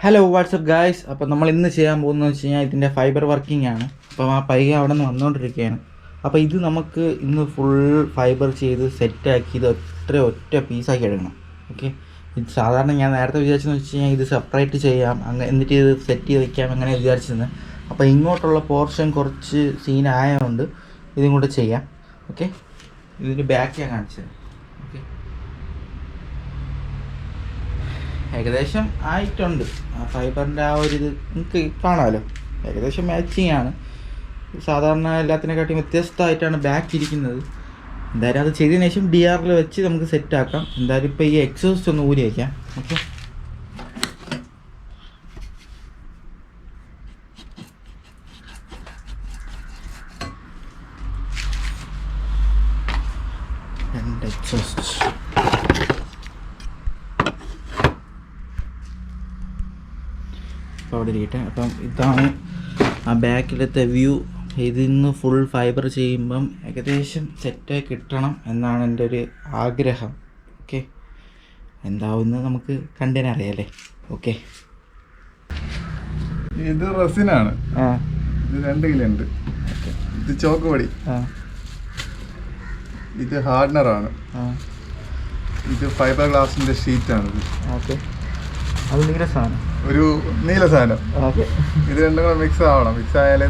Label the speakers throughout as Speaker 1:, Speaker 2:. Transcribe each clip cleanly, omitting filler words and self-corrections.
Speaker 1: Hello WhatsApp guys. അപ്പോൾ നമ്മൾ ഇന്ന് ചെയ്യാൻ പോകുന്നത് വെച്ച് കഴിഞ്ഞാൽ ഇതിൻ്റെ ഫൈബർ വർക്കിംഗ് ആണ്. അപ്പം ആ പയ്യ അവിടെ നിന്ന് വന്നുകൊണ്ടിരിക്കുകയാണ്. അപ്പോൾ ഇത് നമുക്ക് ഇന്ന് ഫുൾ ഫൈബർ ചെയ്ത് സെറ്റാക്കി ഇത് ഒറ്റ പീസാക്കി എടുക്കണം. ഓക്കെ, ഇത് സാധാരണ ഞാൻ നേരത്തെ വിചാരിച്ചെന്ന് വെച്ച് കഴിഞ്ഞാൽ ഇത് സെപ്പറേറ്റ് ചെയ്യാം, എന്നിട്ട് ഇത് സെറ്റ് ചെയ്ത് വയ്ക്കാം, അങ്ങനെ വിചാരിച്ചിരുന്നത്. അപ്പോൾ ഇങ്ങോട്ടുള്ള പോർഷൻ കുറച്ച് സീനായതുകൊണ്ട് ഇതും കൂടെ ചെയ്യാം. ഓക്കെ, ഇതിൻ്റെ ബാക്ക് ഞാൻ കാണിച്ചത്. ഓക്കെ, ഏകദേശം ആയിട്ടുണ്ട്. ആ ഫൈബറിൻ്റെ ആ ഒരു ഇത് നിങ്ങൾക്ക് കാണാമല്ലോ, ഏകദേശം മാച്ചിങ് ആണ്. സാധാരണ എല്ലാത്തിനെക്കാട്ടിയും വ്യത്യസ്തമായിട്ടാണ് ബാക്ക് ഇരിക്കുന്നത്. എന്തായാലും അത് ചെയ്തതിന് ശേഷം DRL വെച്ച് നമുക്ക് സെറ്റാക്കാം. എന്തായാലും ഇപ്പോൾ ഈ എക്സോസ്റ്റ് ഒന്ന് ഊരി വയ്ക്കാം. ഓക്കെ, രണ്ട് എക്സോസ്റ്റ് അവിടെ ഇരിക്കട്ടെ. അപ്പം ഇതാണ് ആ ബാക്കിലത്തെ വ്യൂ. ഇതിന്ന് ഫുൾ ഫൈബർ ചെയ്യുമ്പം ഏകദേശം സെറ്റായി കിട്ടണം എന്നാണ് എൻ്റെ ഒരു ആഗ്രഹം. ഓക്കെ, എന്താവുമെന്ന് നമുക്ക് കണ്ടേനെ അറിയാലേ. ഓക്കെ,
Speaker 2: ഇത് റെസിനാണ്. ഇത് 2 കിലോ ഉണ്ട്. ഇത് ചോക്ക് പൊടി. ഇത് ഹാർഡ്നറാണ്. ഇത് ഫൈബർ ഗ്ലാസിന്റെ ഷീറ്റാണ്.
Speaker 1: ഓക്കെ, അത് നീല സാധനം,
Speaker 2: ഒരു നീല സാധനം. ഇത് രണ്ടും കൂടെ മിക്സ് ആവണം. മിക്സ് ആയാലേ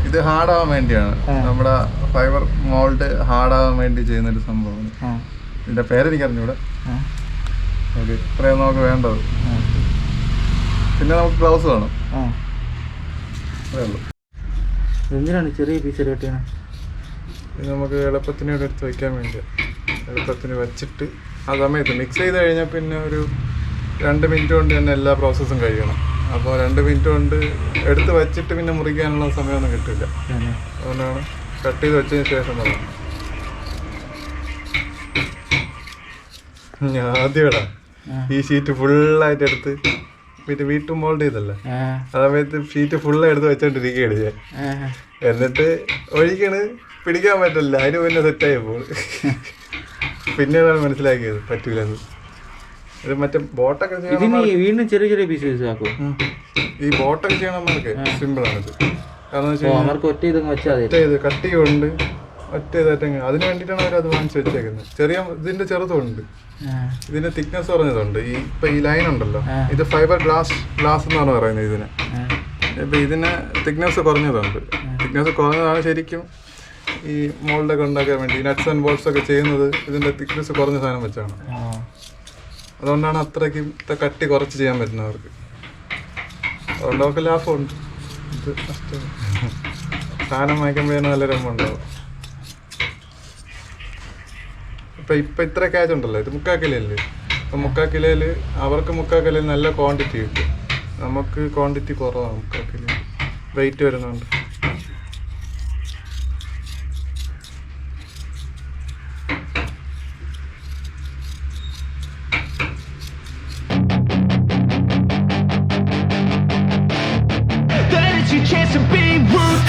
Speaker 2: ഇത് ഹാർഡാവാൻ വേണ്ടിയാണ്. നമ്മുടെ ഫൈബർ മോൾഡ് ഹാർഡാവാൻ വേണ്ടി ചെയ്യുന്നൊരു സംഭവമാണ്. ഇതിന്റെ പേരെനിക്ക് അറിഞ്ഞൂടെ. ഓക്കെ, ഇത്രയും നമുക്ക് വേണ്ടത്. പിന്നെ നമുക്ക് ഗ്ലൗസ് വേണം. അതേ ഉള്ളൂ.
Speaker 1: എന്തിനാണ് ചെറിയ പീസ് കെട്ടിയാണ്?
Speaker 2: ഇത് നമുക്ക് എളുപ്പത്തിന് ഇവിടെ എടുത്ത് വയ്ക്കാൻ വേണ്ടി, എളുപ്പത്തിന് വെച്ചിട്ട് ആ സമയത്ത് മിക്സ് ചെയ്ത് കഴിഞ്ഞാൽ പിന്നെ ഒരു 2 മിനിറ്റ് കൊണ്ട് തന്നെ എല്ലാ പ്രോസസ്സും കഴിയണം. അപ്പോൾ 2 മിനിറ്റ് കൊണ്ട് എടുത്ത് വെച്ചിട്ട് പിന്നെ മുറിക്കാനുള്ള സമയമൊന്നും കിട്ടില്ല. അതുകൊണ്ടാണ് കട്ട് ചെയ്ത് വെച്ചതിന് ശേഷം തന്നെ. ഞാൻ ആദ്യം ഈ ഷീറ്റ് ഫുള്ളായിട്ട് എടുത്ത് പിന്നെ വീട്ടും മോൾഡ് ചെയ്തല്ലേ, ആ സമയത്ത് ഷീറ്റ് ഫുള്ള് എടുത്ത് വെച്ചോണ്ടിരിക്കുകയാണ് ഞാൻ. എന്നിട്ട് ഒഴിക്കണ് പിടിക്കാൻ പറ്റില്ല. അതിന് പിന്നെ സെറ്റായി പോകും. പിന്നീടാണ് മനസ്സിലാക്കിയത് പറ്റൂലെന്ന്. ഇത് മറ്റേ ബോട്ടൊക്കെ
Speaker 1: വീണ്ടും ചെറിയ ചെറിയ പീസ് ആക്കും.
Speaker 2: ഈ ബോട്ടൊക്കെ ചെയ്യണമാർക്ക് സിമ്പിളാണ് ഇത്. കാരണം
Speaker 1: വെച്ചാൽ
Speaker 2: കട്ടി കൊണ്ട് ഒറ്റ ഇതായിട്ട് അതിന് വേണ്ടിയിട്ടാണ് അവരത് വാങ്ങിച്ച് വെച്ചേക്കുന്നത്. ഇതിന്റെ ചെറുതുണ്ട്, ഇതിന്റെ തിക്നെസ് പറഞ്ഞതുണ്ട്. ഇപ്പൊ ഈ ലൈൻ ഉണ്ടല്ലോ, ഇത് ഫൈബർ ഗ്ലാസ് എന്നാണ് പറയുന്നത് ഇതിന്. ഇപ്പൊ ഇതിന് തിക്നെസ് കുറഞ്ഞതുണ്ട്. തിക്നെസ് കുറഞ്ഞതാണ് ശരിക്കും ഈ മോൾഡൊക്കെ ഉണ്ടാക്കാൻ വേണ്ടി. നട്ട്സ് ആൻഡ് ബോൾസ് ഒക്കെ ചെയ്യുന്നത് ഇതിന്റെ തിക്നെസ് കുറഞ്ഞ സാധനം വെച്ചാണ്. അതുകൊണ്ടാണ് അത്രയ്ക്ക് കട്ടി കുറച്ച് ചെയ്യാൻ പറ്റുന്നവർക്ക്. അതുകൊണ്ട് അവർക്ക് ലാഭമുണ്ട്. ഇത് സാധനം വാങ്ങിക്കുമ്പോഴാണ് നല്ല രമ്പുണ്ടാവും. ഇപ്പം ഇത്ര ക്യാച്ച് ഉണ്ടല്ലോ, ഇത് 3/4 കിലോയില്. അപ്പം 3/4 കിലോയില് അവർക്ക് 3/4 കിലോയിൽ നല്ല ക്വാണ്ടിറ്റി കിട്ടും. നമുക്ക് ക്വാണ്ടിറ്റി കുറവാണ്. 3/4 കിലോ വെയിറ്റ് വരുന്നുണ്ട്.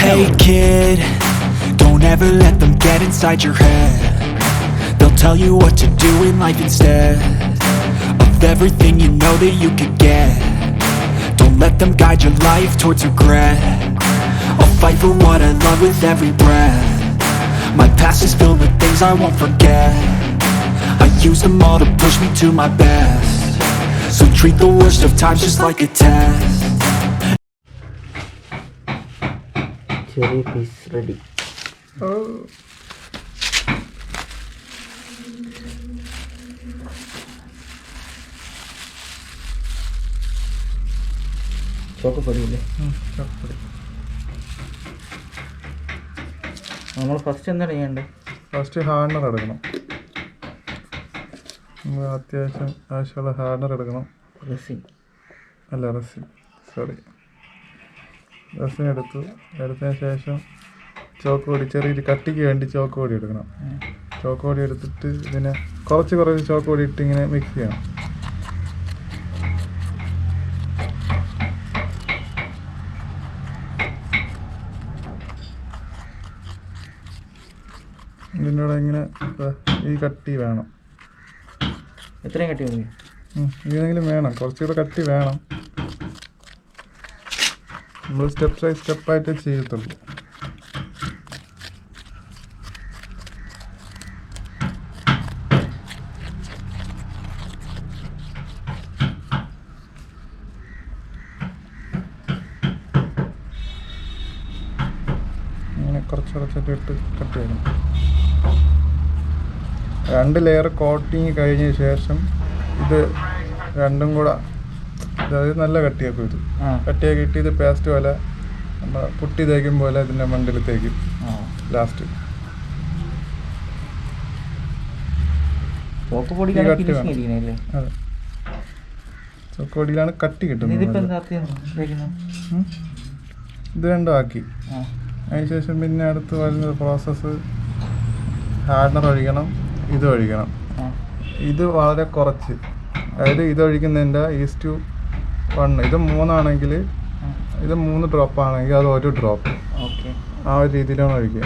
Speaker 3: Hey kid, don't ever let them get inside your head. They'll tell you what to do in life instead of everything you know that you could get. Don't let them guide your life towards regret. I'll fight for what I love with every breath. My past is filled with things I won't forget. I use them all to push me to my best. So treat the worst of times just like a test.
Speaker 1: ചെറിയ piece ready. ചോക്കപ്പൊടിയില്ലേ? നമ്മൾ first എന്താണ് ചെയ്യേണ്ടത്?
Speaker 2: First hardener എടുക്കണം. നമ്മൾ അത്യാവശ്യം ആവശ്യമുള്ള hardener എടുക്കണം. Resin എടുത്തതിന് ശേഷം ചോക്ക് പൊടി, ചെറിയൊരു കട്ടിക്ക് വേണ്ടി ചോക്ക് പൊടി എടുക്കണം. ചോക്ക് പൊടി എടുത്തിട്ട് ഇതിനെ കുറച്ച് ചോക്ക് പൊടി ഇട്ട് ഇങ്ങനെ മിക്സ് ചെയ്യണം. ഇതിൻ്റെ കൂടെ ഇങ്ങനെ ഈ കട്ടി വേണം.
Speaker 1: എത്രയും കട്ടി മതി?
Speaker 2: ഇതെങ്കിലും വേണം, കുറച്ചുകൂടെ കട്ടി വേണം. നമ്മൾ സ്റ്റെപ്പ് ബൈ സ്റ്റെപ്പായിട്ടേ ചെയ്യത്തുള്ളൂ. ഇങ്ങനെ കുറച്ചൊക്കെ ഇട്ട് കട്ട് ചെയ്യണം. 2 ലെയർ കോട്ടിങ് കഴിഞ്ഞ ശേഷം ഇത് രണ്ടും കൂടെ, അതായത് നല്ല കട്ടിയാക്കും. ഇത് കട്ടിയാക്കി ഇട്ട് ഇത് പേസ്റ്റ് പോലെ നമ്മൾ പുട്ടി തേക്കും പോലെ ഇതിൻ്റെ മണ്ടിൽ തേക്കും ലാസ്റ്റ്. അതെ, ചോക്കോടിയിലാണ് കട്ടി കിട്ടുന്നത്. ഇത് രണ്ടും ആക്കി അതിനുശേഷം പിന്നെ അടുത്ത് വരുന്ന പ്രോസസ്സ് ഹാർഡനർ ഒഴിക്കണം, ഇത് ഒഴിക്കണം. ഇത് വളരെ കുറച്ച്, അതായത് ഇത് ഒഴിക്കുന്നതിൻ്റെ 1:1. ഇത് 3 ആണെങ്കിൽ, ഇത് 3 ഡ്രോപ്പ് ആണെങ്കിൽ അത് 1 ഡ്രോപ്പ്. ആ ഒരു രീതിയിലാണ് ഒഴിക്കുക.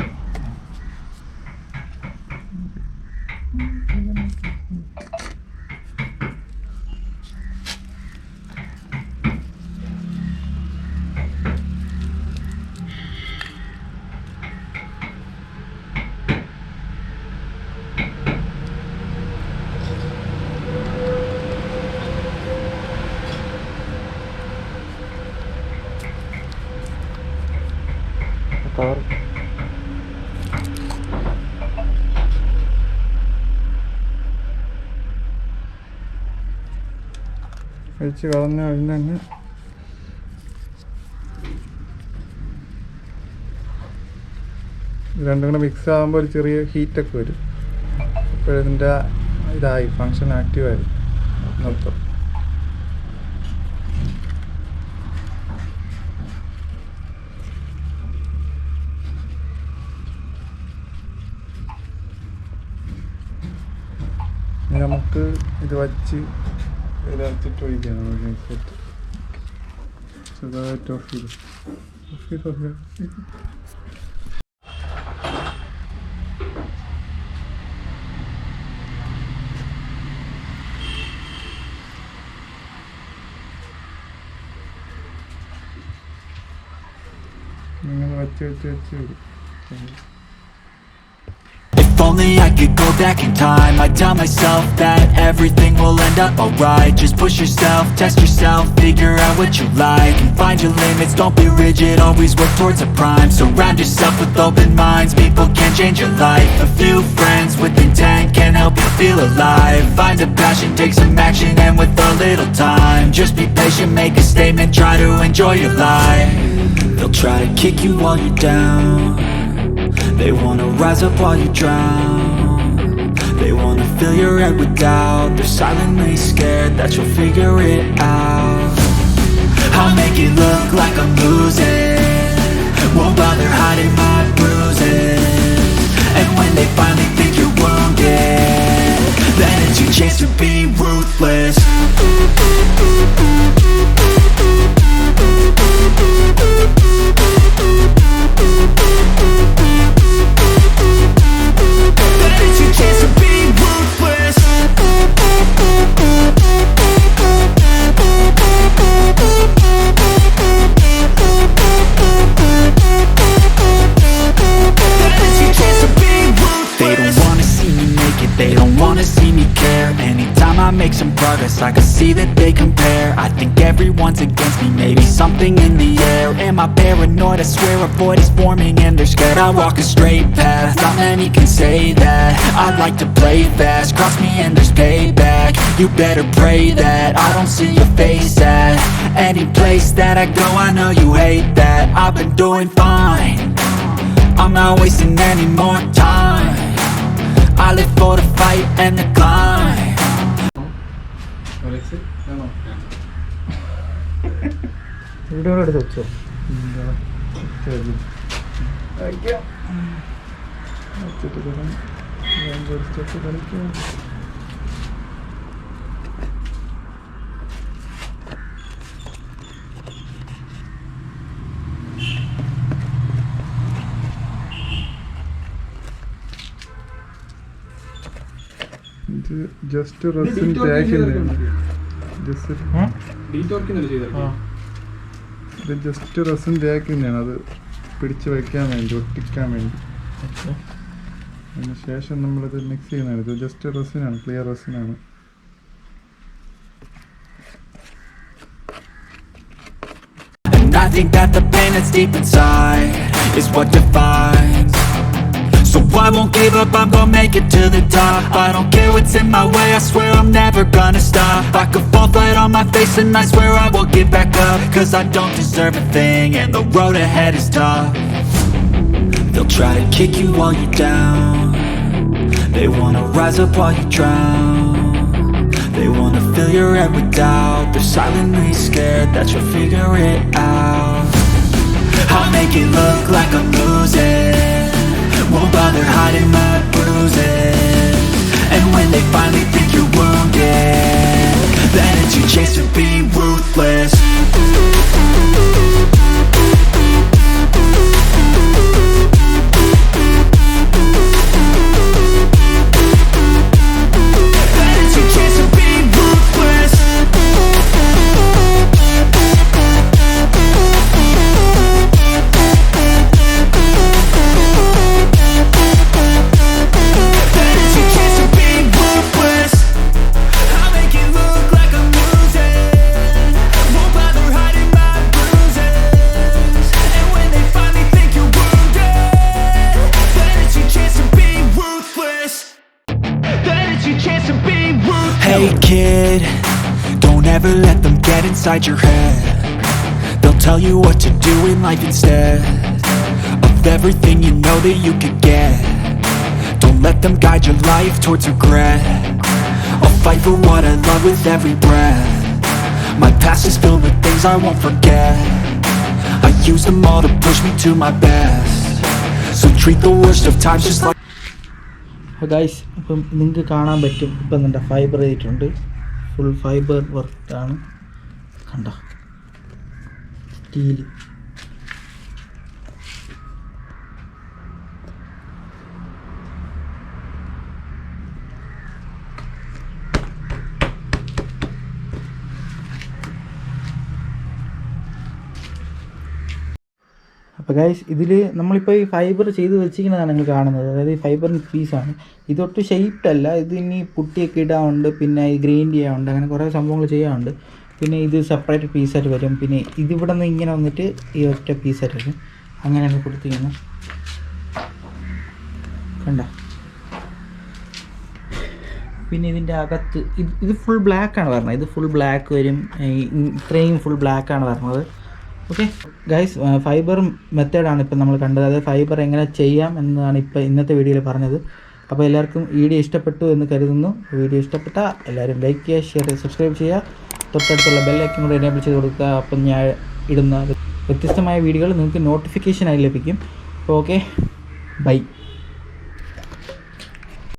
Speaker 2: ഒഴിച്ച് കളഞ്ഞ അതിന് തന്നെ രണ്ടും കൂടെ മിക്സ് ആകുമ്പോൾ ഒരു ചെറിയ ഹീറ്റൊക്കെ വരും. അപ്പോഴിതിൻ്റെ ഇതായി ഫങ്ഷൻ ആക്റ്റീവായി നിർത്തും. നമുക്ക് ഇത് വച്ച് ഇതിനകത്തിട്ട് ഒഴിക്കണം. സെറ്റ് ചെറുതായിട്ട് ഓഫ് ചെയ്ത് ഇങ്ങനെ വെച്ച് വരും.
Speaker 3: If only I could go back in time, I'd tell myself that everything will end up alright. Just push yourself, test yourself, figure out what you like, and find your limits, don't be rigid, always work towards a prime. Surround yourself with open minds, people can change your life. A few friends with intent can help you feel alive. Find a passion, take some action, and with a little time, just be patient, make a statement, try to enjoy your life. They'll try to kick you while you're down, they wanna rise up while you drown. They wanna fill your head with doubt, they're silently scared that you'll figure it out. I'll make it look like I'm losing, won't bother hiding my bruises. And when they finally think you're wounded, then it's your chance to be ruthless. Make some progress, I can see that they compare. I think everyone's against me, maybe something in the air. Am I paranoid? I swear a void is forming and they're scared. I walk a straight path, not many can say that. I like to play fast, cross me and there's payback. You better pray that I don't see your face at any place that I go. I know you hate that. I've been doing fine, I'm not wasting any more time. I live for the fight and the climb.
Speaker 1: Video എടുത്ത് വെച്ചോ.
Speaker 2: ഇത് just resin pack ചെയ്യുന്നതാണ്. ഇത് just resin തേക്കുന്നതാണ്, അത് പിടിച്ച് വയ്ക്കാൻ വേണ്ടി, ഒട്ടിക്കാൻ വേണ്ടി. അതിന് ശേഷം നമ്മളിത് മിക്സ് ചെയ്യുന്നതാണ്. ഇത് ജസ്റ്റ് റെസിനാണ്, ക്ലിയർ റെസിനാണ്.
Speaker 3: And I think that the pain that's deep inside is what defines. So I won't give up, I'm gonna make it to the top. I don't care what's in my way, I swear I'm never gonna stop. I could fall flat on my face and I swear I won't get back up. Cause I don't deserve a thing and the road ahead is tough. They'll try to kick you while you're down. They wanna rise up while you drown. They wanna fill your head with doubt. They're silently scared that you'll figure it out. I'll make it look like I'm losing, won't bother hiding my bruises. And when they finally think you're wounded, then it's your chance to be ruthless. Then it's your chance to be ruthless. Hey kid, don't ever let them get inside your head. They'll tell you what to do in life instead of everything you know that you could get. Don't let them guide your life towards regret. I'll fight for what I love with every breath. My past is filled with things I won't forget. I use them all to push me to my best. So treat the worst of times just like.
Speaker 1: Guys, അപ്പം നിങ്ങൾക്ക് കാണാൻ പറ്റും, ഇപ്പം എന്താ fibre ചെയ്തിട്ടുണ്ട്, full fibre വർക്കാണ്. കണ്ട steel. അപ്പോൾ ഗൈസ്, ഇതിൽ നമ്മളിപ്പോൾ ഈ ഫൈബർ ചെയ്ത് വെച്ചിരിക്കുന്നതാണ് നിങ്ങൾ കാണുന്നത്. അതായത് ഈ ഫൈബറിൻ്റെ പീസാണ്. ഇതൊട്ട് ഷേപ്ഡ് അല്ല, ഇത് ഇനി പുട്ടിയൊക്കെ ഇടാറുണ്ട്, പിന്നെ ഈ ഗ്രൈൻഡ് ചെയ്യാറുണ്ട്, അങ്ങനെ കുറേ സംഭവങ്ങൾ ചെയ്യാറുണ്ട്. പിന്നെ ഇത് സെപ്പറേറ്റ് പീസായിട്ട് വരും. പിന്നെ ഇതിവിടെ നിന്ന് ഇങ്ങനെ വന്നിട്ട് ഈ ഒറ്റ പീസായിട്ട് വരും. അങ്ങനെയാണ് കൊടുത്തിരിക്കുന്നത്. കണ്ട. പിന്നെ ഇതിൻ്റെ അകത്ത് ഇത് ഫുൾ ബ്ലാക്കാണ് വരുന്നത്. ഇത് ഫുൾ ബ്ലാക്ക് വരും. ഇത്രയും ഫുൾ ബ്ലാക്കാണ് വരുന്നത്. ഓക്കെ ഗൈസ്, ഫൈബർ മെത്തേഡാണ് ഇപ്പം നമ്മൾ കണ്ടത്. അതായത് ഫൈബർ എങ്ങനെ ചെയ്യാം എന്നതാണ് ഇപ്പോൾ ഇന്നത്തെ വീഡിയോയിൽ പറഞ്ഞത്. അപ്പോൾ എല്ലാവർക്കും വീഡിയോ ഇഷ്ടപ്പെട്ടു എന്ന് കരുതുന്നു. വീഡിയോ ഇഷ്ടപ്പെട്ടാൽ എല്ലാവരും ലൈക്ക് ചെയ്യുക, ഷെയർ ചെയ്യുക, സബ്സ്ക്രൈബ് ചെയ്യുക. തൊട്ടടുത്തുള്ള ബെല്ലൈക്കൻ കൂടെ എനേബിൾ ചെയ്ത് കൊടുക്കുക. അപ്പം ഞാൻ ഇടുന്ന വ്യത്യസ്തമായ വീഡിയോകൾ നിങ്ങൾക്ക് നോട്ടിഫിക്കേഷനായി ലഭിക്കും. അപ്പോൾ ഓക്കെ, ബൈ.